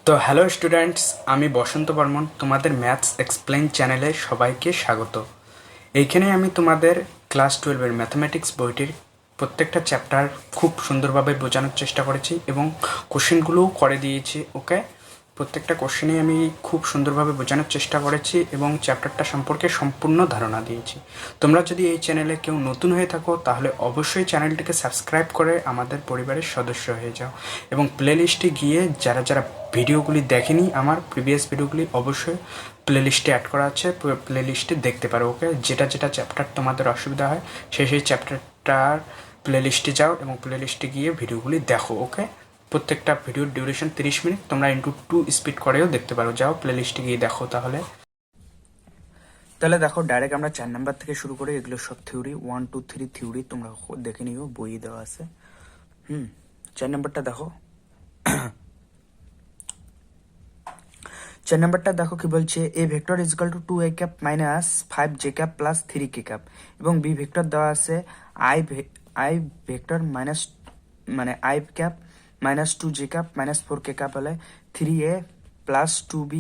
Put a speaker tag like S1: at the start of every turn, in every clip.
S1: তো hello students, আমি বসন্ত বর্মন, তোমাদের ম্যাথস এক্সপ্লেইন চ্যানেলে সবাইকে স্বাগত। এইখানে আমি তোমাদের ক্লাস 12-এর ম্যাথামেটিক্স বইটির প্রত্যেকটা চ্যাপ্টার খুব সুন্দরভাবে বোঝানোর চেষ্টা করেছি এবং কোশ্চেনগুলোও করে দিয়েছি। ওকে, প্রত্যেকটা কোশ্চেনেই আমি খুব সুন্দরভাবে বোঝানোর চেষ্টা করেছি এবং চ্যাপ্টারটা সম্পর্কে সম্পূর্ণ ধারণা দিয়েছি। তোমরা যদি এই চ্যানেলে কেউ নতুন হয়ে থাকো তাহলে অবশ্যই চ্যানেলটিকে সাবস্ক্রাইব করে আমাদের পরিবারের সদস্য হয়ে যাও এবং প্লেলিস্টে গিয়ে যারা যারা ভিডিওগুলি দেখেনি আমার প্রিভিয়াস ভিডিওগুলি অবশ্যই প্লেলিস্টে অ্যাড করা আছে, প্লেলিস্টে দেখতে পারো। ওকে, যেটা যেটা চ্যাপ্টার তোমাদের অসুবিধা হয় সেই চ্যাপ্টারটার প্লেলিস্টে যাও এবং প্লেলিস্টে গিয়ে ভিডিওগুলি দেখো। ওকে, প্রত্যেকটা ভিডিওর ডিউরেশন 30 মিনিট, তোমরা ইন্টু 2 স্পিড করেও দেখতে পারো। যাও প্লেলিস্টে গিয়ে দেখো। তাহলে দেখো, ডাইরেক্ট আমরা 4 নাম্বার থেকে শুরু করে এগুলো সব থিওরি 1 2 3 থিওরি তোমরা দেখে নিও, বই দেওয়া আছে। 4 নাম্বারটা দেখো। 4 নাম্বারটা দেখো কি বলছে, A vector is equal to 2a cap minus 5j cap plus 3k cap এবং বি ভেক্টর দেওয়া আছে আই ভেক্টর মাইনাস মানে I cap minus 2j cap minus 4k cap হলে 3a plus 2b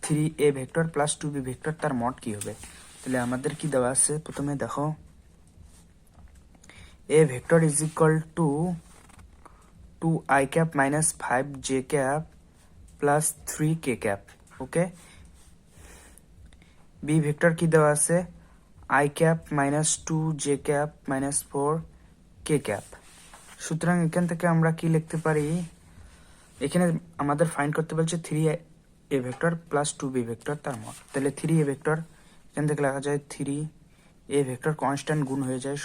S1: 3a vector plus 2b vector তার mod কি হবে। তাহলে আমাদের কি দেওয়া আছে, প্রথমে দেখো A vector is equal to 2i cap minus 5j cap plus 3k cap. Okay, B vector কি দেওয়া আছে, I cap minus 2j cap minus 4k cap. সুতরাং এখান থেকে আমরা কি লিখতে পারি, এখানে আমাদের ফাইন্ড করতে বলছে 3a vector plus 2b vector তার মড। তাহলে 3a ভেক্টর এখান থেকে লেখা যায় 3a ভেক্টর কনস্ট্যান্ট গুণ হয়ে যায়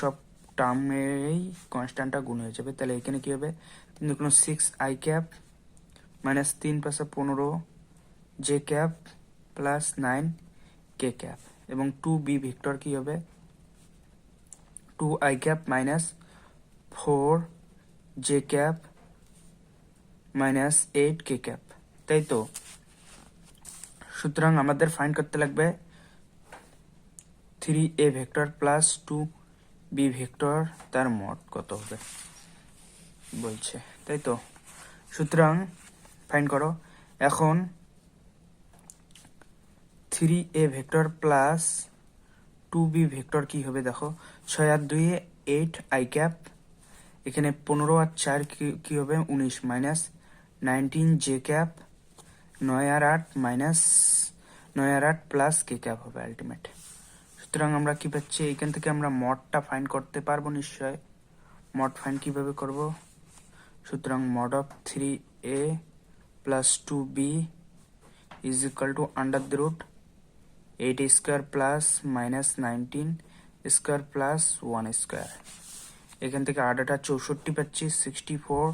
S1: সব টার্মেই কনস্ট্যান্টটা গুণ হয়ে যাবে। তাহলে এখানে কি হবে, 6i ক্যাপ মাইনাস 3 পাশে 15j cap plus 9k cap এবং 2b ভেক্টর কি হবে, 2i cap minus 4j cap minus 8k cap, তাই তো। সুতরাং আমাদের ফাইন্ড করতে লাগবে 3a vector plus 2b vector তার মড কত হবে বলছে, তাই তো। সুতরাং ফাইন্ড করো এখন 3a vector plus 2b vector কি হবে, দেখো 6 আর 2 8i ক্যাপ, এখানে 15 আর 4 কি হবে 19 মাইনাস 19j ক্যাপ, 9 আর 8 মাইনাস 9 আর 8 প্লাস k ক্যাপ হবে আলটিমেট। সুতরাং আমরা কি পাচ্ছি, এখান থেকে আমরা মডটা ফাইন্ড করতে পারবো নিশ্চয়। মড ফাইন্ড কিভাবে করব, সুতরাং mod of 3a plus 2b is equal to under the root 8 square plus minus 19 square plus 1 square. এখান থেকে 8 8 64 পাচ্ছি, 64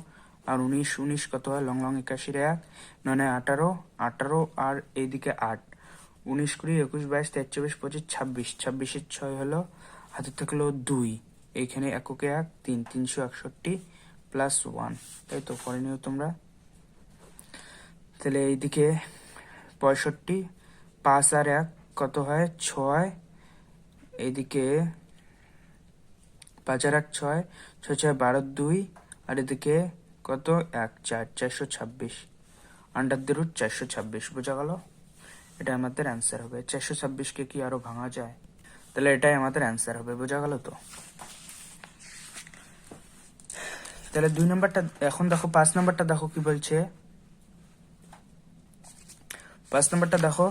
S1: আর 19 19 কত হয়, লং লং 81 1 9 18 18 আর এইদিকে 8 19 20 21 22 23 24 25 26 26 6 হলো, হাতে থাকলো 2, এইখানে এককে 1 3 361 প্লাস 1, তাই তো পরে নিও তোমরা। তাহলে এইদিকে 65 5 আর 1 কত হয় 6, এইদিকে 5 আর 1 6 6 6 12 2 আর এদিকে কত 1 4 426 আন্ডার দ্য রুট 426। বোঝা গেল, এটা আমাদের অ্যান্সার হবে। 426কে কি আরো ভাঙা যায়, তাহলে এটাই আমাদের অ্যান্সার হবে। বোঝা গেল তো। তাহলে 2 নম্বরটা এখন দেখো, 5 নম্বরটা দেখো কি বলছে। 5 নম্বরটা দেখো,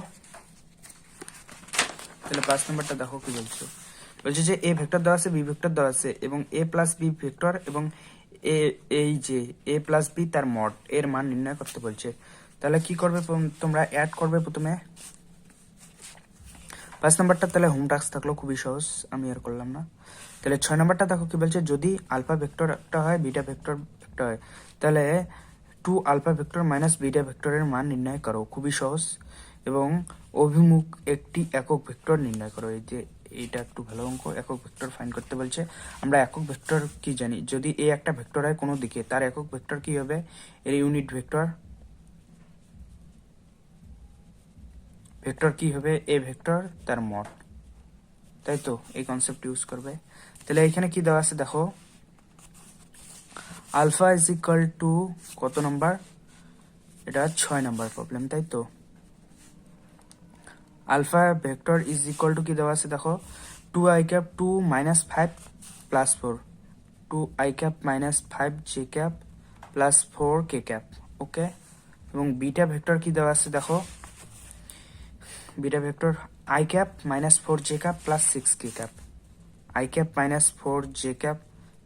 S1: তাহলে 5 নম্বরটা দেখো কি বলছে। বলছে যে এ ভেক্টর দেওয়া আছে, বি ভেক্টর দেওয়া আছে এবং এ প্লাস বি ভেক্টর এবং এই যে এ প্লাস বি তার মড এর মান নির্ণয় করতে বলছে। তাহলে কি করবে, তোমরা অ্যাড করবে প্রথমে 5 নম্বরটা। তাহলে হোম টাস্ক থাকলো, খুবই সহজ, আমি আর করলাম না। তাহলে 6 নম্বরটা দেখো কি বলছে, যদি আলফা ভেক্টর একটা হয় বিটা ভেক্টর একটা হয় তাহলে 2 আলফা ভেক্টর মাইনাস বিটা ভেক্টরের মান নির্ণয় করো। খুবই সহজ। এবং অভিমুখ একটি একক ভেক্টর নির্ণয় করো। এই যে এইটা একটু ভালো অঙ্ক, একক ভেক্টর ফাইন্ড করতে বলছে। আমরা একক ভেক্টর কি জানি, যদি এ একটা ভেক্টর হয় কোনো দিকে, তার একক ভেক্টর কি হবে, এর ইউনিট ভেক্টর কি হবে এ ভেক্টর তার মড, তাই তো। এই কনসেপ্ট ইউজ করবে। তাহলে এখানে কি দেওয়া আছে দেখো, আলফা ইজ ইকুয়াল টু কত নাম্বার, এটা 6 নাম্বার প্রবলেম, তাই তো। Alpha vector is equal to কি দেওয়া আছে দেখো, 2i cap 2 minus 5 plus 4, 2i cap minus 5 J cap plus 4 K cap. Okay, এবং বিটা ভেক্টর কি দেওয়া আছে দেখো, beta vector i cap minus 4 J cap plus 6 K cap, i cap minus 4 J cap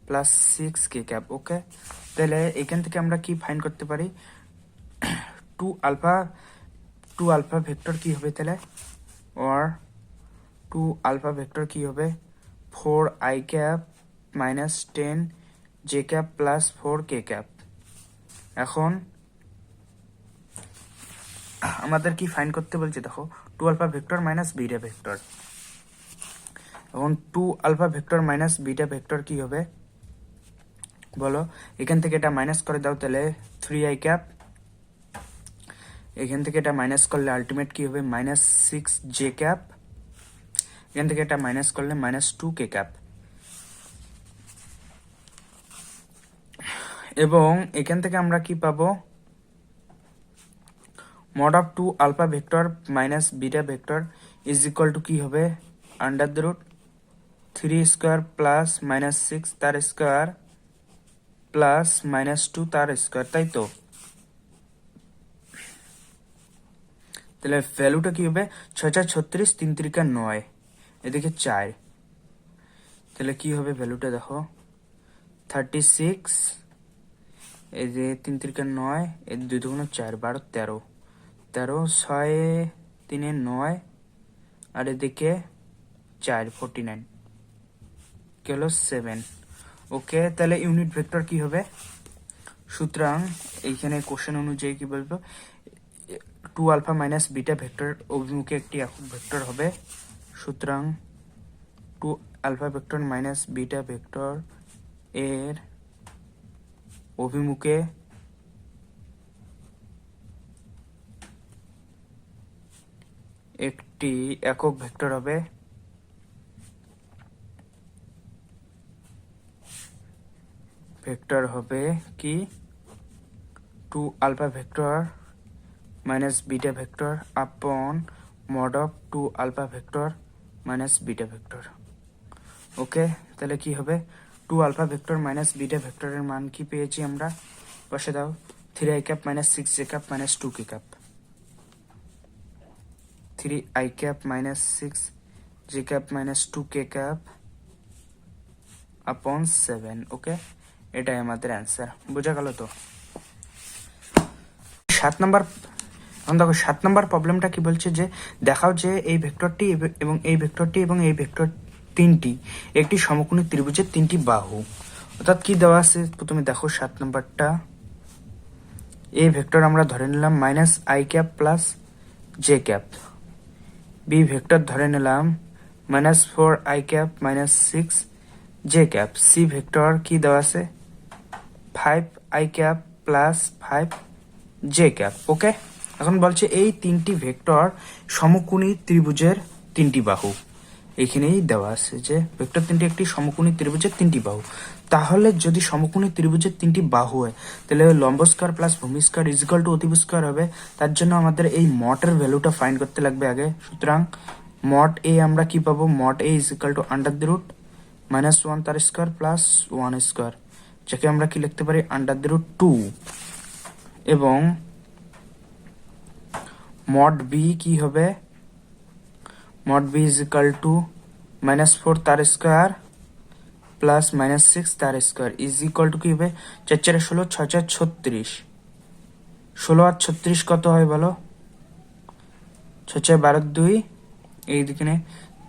S1: plus 6 K cap. ওকে, তাহলে এখান থেকে আমরা কি ফাইন্ড করতে পারি, 2 আলফা ভেক্টর কি হবে তাহলে, or 2 আলফা ভেক্টর কি হবে, 4i cap minus 10 J cap plus 4 K cap. এখন আমাদের কি ফাইন্ড করতে বলছে দেখো, 2 alpha vector minus beta vector. এখন 2 alpha vector minus beta vector কি হবে বলো, এখান থেকে এটা মাইনাস করে দাও, তাহলে 3i ক্যাপ, এখান থেকে এটা মাইনাস করলে আলটিমেট কি হবে মাইনাস 6 জে ক্যাপ, এখান থেকে এটা মাইনাস করলে মাইনাস 2 কে ক্যাপ। এবং এখান থেকে আমরা কি পাবো, mod of 2 alpha vector minus beta vector is equal to কি হবে, under the root 3 square plus minus 6 তার স্কোয়ার প্লাস মাইনাস 2 তার স্কোয়ার, তাই তো। তাহলে ভ্যালুটা কি হবে, 6 4 36, 3 3 9, এদিকে 4, তাহলে কি হবে ভ্যালুটা দেখো, 36, এই যে 3 3 9, এই 2 2 4, 12 13, 13 6 3 9, আর এদিকে 4 49, কি হলো 7। ওকে, তাহলে ইউনিট ভেক্টর কি হবে, সুতরাং এইখানে কোশ্চেন অনুযায়ী কি বলবো, 2 আলফা মাইনাস বিটা ভেক্টর অভিমুখে একটি একক ভেক্টর হবে, সুতরাং 2 alpha vector minus beta vector এর অভিমুখে একটি একক ভেক্টর হবে, ভেক্টর হবে কি 2 alpha vector minus beta vector upon mod of 2 alpha vector minus beta vector. Okay, তাহলে কি হবে, 2 আলফা ভেক্টর মাইনাস বিটা ভেক্টরের মান কি পেয়েছি আমরা, বসে দাও, 3i cap minus 6 j cap minus 2 k cap, 3i cap minus 6 j cap minus 2 k cap upon 7। ওকে, এটাই আমাদের অ্যান্সার, বোঝা গেল তো। 7 নাম্বার, এখন দেখো 7 নাম্বার প্রবলেমটা কি বলছে, যে দেখাও যে এই ভেক্টরটি এবং এই ভেক্টরটি এবং এই ভেক্টর তিনটি একটি সমকোণী ত্রিভুজের 3টি বাহু। অর্থাৎ কি দেওয়া আছে, প্রথমে দেখো 7 নাম্বারটা, এই ভেক্টর আমরা ধরে নিলাম minus i cap plus j cap, b vector ধরে নিলাম minus 4i cap minus 6 j cap, c vector কি দেওয়া আছে 5i cap plus 5 J cap. Okay, এখন বলছে এই 3টি ভেক্টর সমকোণী ত্রিভুজের 3টি বাহু, এখানেই দেওয়া আছে যে ভেক্টর 3টি একটি সমকোণী ত্রিভুজের 3টি বাহু। তাহলে যদি সমকোণী ত্রিভুজের 3টি বাহু হয়, তাহলে লম্ব স্কয়ার প্লাস ভূমি স্কয়ার ইজ ইকুয়াল টু অতিভুজ স্কয়ার হবে। তার জন্য আমাদের এই মটের ভ্যালুটা ফাইন্ড করতে লাগবে আগে। সুতরাং মড এ আমরা কি পাবো, mod A is equal to under the root -1 তার স্কয়ার প্লাস 1 স্কয়ার, যাকে আমরা কি লিখতে পারি আন্ডার দ্য রুট 2, এবং মড বি কি হবে, mod B is equal to -4 তার স্কয়ার প্লাস -6 তার স্কয়ার ইজ ইকুয়াল টু কি হবে 4 4 16 6 4 36, 16 আর 36 কত হয় বলো, 6 4 12 2, এইদিকে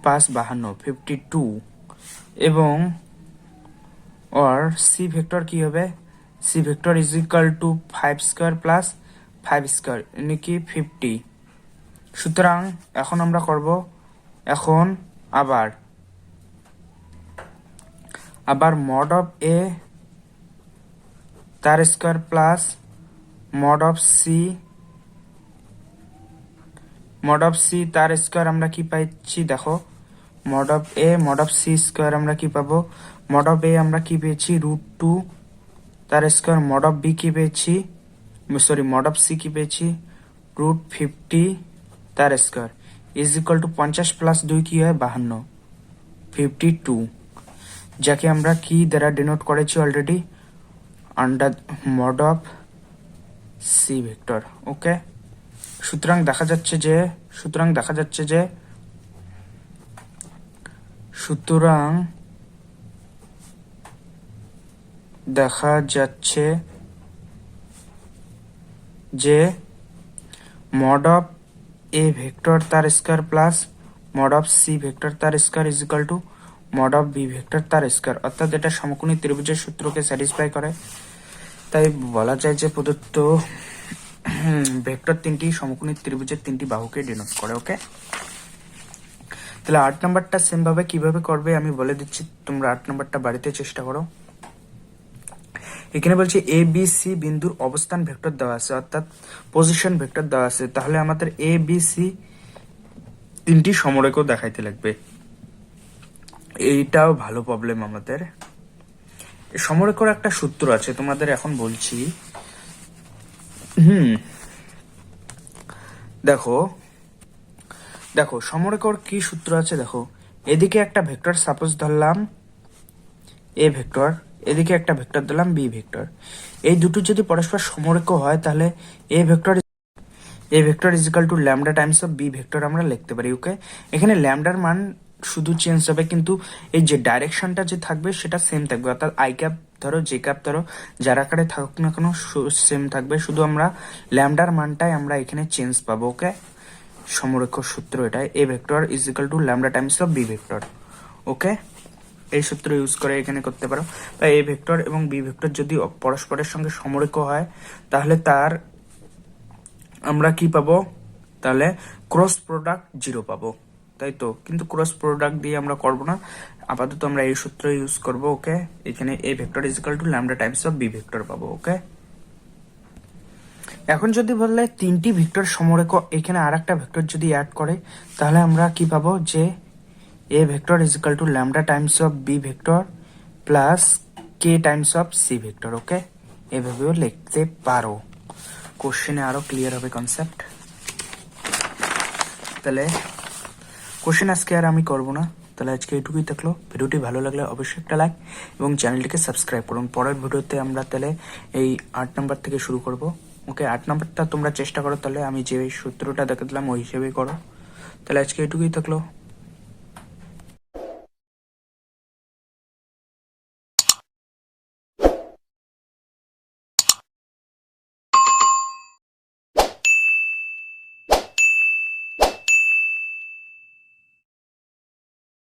S1: 5 52 52, এবং और সি ভেক্টর কি হবে, C vector is equal to 5 square plus 5 square মানে কি 50। সুতরাং এখন আমরা করব, এখন আবার মড অফ এ তার square plus mod of C তার স্কয়ার আমরা কি পাইছি দেখো, mod of A mod of C square আমরা কি পাবো, মড অফ এ আমরা কি পেয়েছি √2 তার স্কোয়ার মড অফ বি কি পেয়েছি, সরি মড অফ সি কি পেয়েছি, √50 তার square is equal two 50 plus 2 কি হয় 52, 52, যাকে আমরা কি দ্বারা ডিনোট করেছি already, under mod of c vector. Okay, সুতরাং দেখা যাচ্ছে যে মড অফ এ ভেক্টর তার square plus mod of c vector তার square is equal to mod of B vector তার স্কোয়ার, অর্থাৎ এটা সমকোণী ত্রিভুজের সূত্রকে স্যাটিসফাই করে। তাই বলা যায় যে প্রদত্ত ভেক্টর তিনটি সমকোণী ত্রিভুজের তিনটি বাহুকে ডিনোট করে। ওকে, তাহলে 8 নাম্বারটা সেম ভাবে কিভাবে করবে আমি বলে দিচ্ছি, তোমরা 8 নাম্বারটা বাড়িতে চেষ্টা করো। এখানে বলছে এ বি সি বিন্দুর অবস্থান ভেক্টর দেওয়া আছে, অর্থাৎ পজিশন ভেক্টর দেওয়া আছে। তাহলে আমাদের এ বি সি তিনটি সমরেখ দেখাইতে লাগবে। এইটাও ভালো প্রবলেম আমাদের। সমরেখর একটা সূত্র আছে, তোমাদের এখন বলছি। দেখো সমরেখর কি সূত্র আছে, দেখো এদিকে একটা ভেক্টর সাপোজ ধরলাম এ ভেক্টর, এদিকে একটা ভেক্টর দিলাম বি ভেক্টর। এই দুটো যদি পরস্পর সমরেখ হয় তাহলে A vector is equal to lambda times of B vector আমরা লিখতে পারি। ওকে, এখানে ল্যামডার মান শুধু চেঞ্জ হবে, কিন্তু এই যে ডাইরেকশনটা যে থাকবে সেটা সেম থাকবে, অর্থাৎ আই ক্যাপ ধরো জে ক্যাপ ধরো যার আকারে থাকুক না কেন সেম থাকবে, শুধু আমরা ল্যামডার মানটাই আমরা এখানে চেঞ্জ পাবো। ওকে, সমরেখ সূত্র এটা, a vector is equal to lambda times of B vector. Okay, এই সূত্র ইউজ করে এখানে করতে পারো। বা এ ভেক্টর এবং বি ভেক্টর যদি পরস্পরের সঙ্গে সমরেখ হয় তাহলে তার আমরা কি পাবো, তাহলে ক্রস প্রোডাক্ট 0 পাবো, তাই তো। কিন্তু ক্রস প্রোডাক্ট দিয়ে আমরা করবো না, আপাতত আমরা এই সূত্র ইউজ করবো। ওকে, এখানে A vector is equal to lambda times of B vector পাবো। ওকে, এখন যদি বললে তিনটি ভেক্টর সমরেখ, এখানে আর একটা ভেক্টর যদি অ্যাড করে তাহলে আমরা কি পাবো, যে a vector is equal to lambda times of B vector plus k times of c vector. Okay, এভাবেও লিখতে পারো, কোশ্চেনে আরো ক্লিয়ার হবে কনসেপ্ট। তাহলে কোশ্চেন আজকে আর আমি করবো না, তাহলে আজকে এটুকুই থাকলো। ভিডিওটি ভালো লাগলে অবশ্যই একটা লাইক এবং চ্যানেলটিকে সাবস্ক্রাইব করুন। পরের ভিডিওতে আমরা তাহলে এই 8 নাম্বার থেকে শুরু করব। ওকে, 8 নাম্বারটা তোমরা চেষ্টা করো, তাহলে আমি যে সূত্রটা দেখে দিলাম ওই হিসেবেই করো। তাহলে আজকে এটুকুই থাকলো।